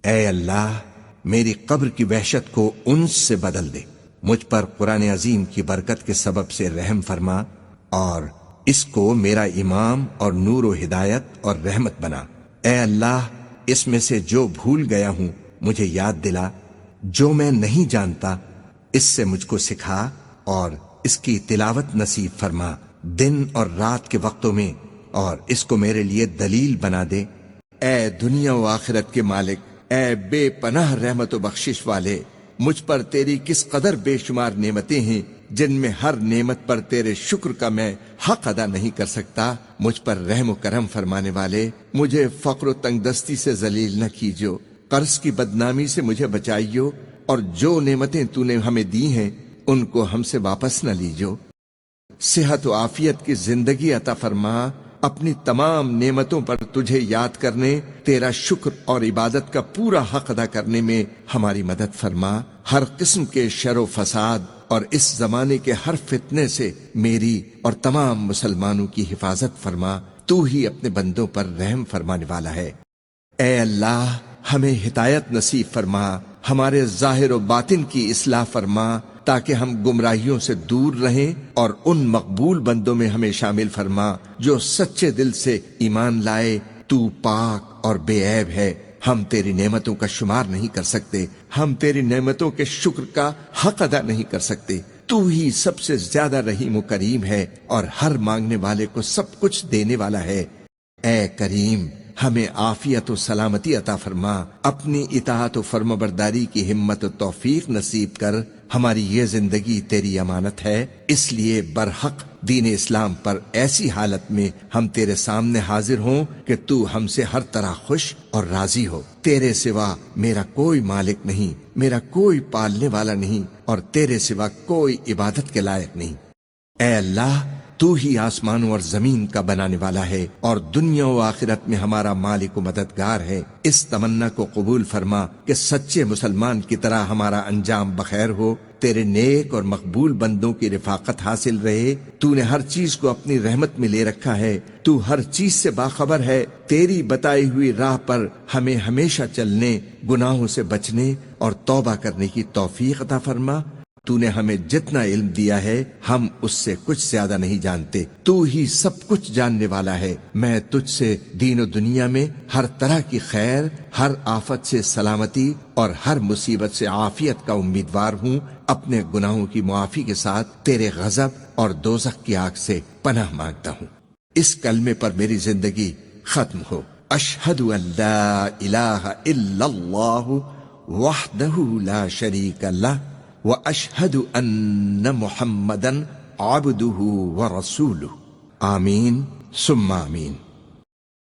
اے اللہ میری قبر کی وحشت کو انس سے بدل دے، مجھ پر قرآن عظیم کی برکت کے سبب سے رحم فرما اور اس کو میرا امام اور نور و ہدایت اور رحمت بنا۔ اے اللہ اس میں سے جو بھول گیا ہوں مجھے یاد دلا، جو میں نہیں جانتا اس سے مجھ کو سکھا اور اس کی تلاوت نصیب فرما دن اور رات کے وقتوں میں، اور اس کو میرے لیے دلیل بنا دے۔ اے دنیا و آخرت کے مالک، اے بے پناہ رحمت و بخشش والے، مجھ پر تیری کس قدر بے شمار نعمتیں ہیں جن میں ہر نعمت پر تیرے شکر کا میں حق ادا نہیں کر سکتا۔ مجھ پر رحم و کرم فرمانے والے، مجھے فقر و تنگ دستی سے ذلیل نہ کیجو، قرض کی بدنامی سے مجھے بچائیو، اور جو نعمتیں تو نے ہمیں دی ہیں ان کو ہم سے واپس نہ لیجو۔ صحت و عافیت کی زندگی عطا فرما، اپنی تمام نعمتوں پر تجھے یاد کرنے، تیرا شکر اور عبادت کا پورا حق ادا کرنے میں ہماری مدد فرما۔ ہر قسم کے شر و فساد اور اس زمانے کے ہر فتنے سے میری اور تمام مسلمانوں کی حفاظت فرما، تو ہی اپنے بندوں پر رحم فرمانے والا ہے۔ اے اللہ ہمیں ہدایت نصیب فرما، ہمارے ظاہر و باطن کی اصلاح فرما تاکہ ہم گمراہیوں سے دور رہیں، اور ان مقبول بندوں میں ہمیں شامل فرما جو سچے دل سے ایمان لائے۔ تو پاک اور بے عیب ہے، ہم تیری نعمتوں کا شمار نہیں کر سکتے، ہم تیری نعمتوں کے شکر کا حق ادا نہیں کر سکتے۔ تو ہی سب سے زیادہ رحیم و کریم ہے اور ہر مانگنے والے کو سب کچھ دینے والا ہے۔ اے کریم ہمیں عافیت و سلامتی عطا فرما، اپنی اطاعت و فرمانبرداری کی ہمت و توفیق نصیب کر۔ ہماری یہ زندگی تیری امانت ہے، اس لیے برحق دین اسلام پر ایسی حالت میں ہم تیرے سامنے حاضر ہوں کہ تو ہم سے ہر طرح خوش اور راضی ہو۔ تیرے سوا میرا کوئی مالک نہیں، میرا کوئی پالنے والا نہیں، اور تیرے سوا کوئی عبادت کے لائق نہیں۔ اے اللہ تو ہی آسمانوں اور زمین کا بنانے والا ہے اور دنیا و آخرت میں ہمارا مالک و مددگار ہے۔ اس تمنا کو قبول فرما کہ سچے مسلمان کی طرح ہمارا انجام بخیر ہو، تیرے نیک اور مقبول بندوں کی رفاقت حاصل رہے۔ تو نے ہر چیز کو اپنی رحمت میں لے رکھا ہے، تو ہر چیز سے باخبر ہے۔ تیری بتائی ہوئی راہ پر ہمیں ہمیشہ چلنے، گناہوں سے بچنے اور توبہ کرنے کی توفیق عطا فرما۔ تو نے ہمیں جتنا علم دیا ہے ہم اس سے کچھ زیادہ نہیں جانتے، تو ہی سب کچھ جاننے والا ہے۔ میں تجھ سے دین و دنیا میں ہر طرح کی خیر، ہر آفت سے سلامتی اور ہر مصیبت سے عافیت کا امیدوار ہوں۔ اپنے گناہوں کی معافی کے ساتھ تیرے غضب اور دوزخ کی آگ سے پناہ مانگتا ہوں۔ اس کلمے پر میری زندگی ختم ہو۔ اشہد ان لا الہ الا اللہ وحدہ لا شریک لہ وَأَشْهَدُ أَنَّ مُحَمَّدًا عَبْدُهُ وَرَسُولُهُ۔ آمین ثم آمین۔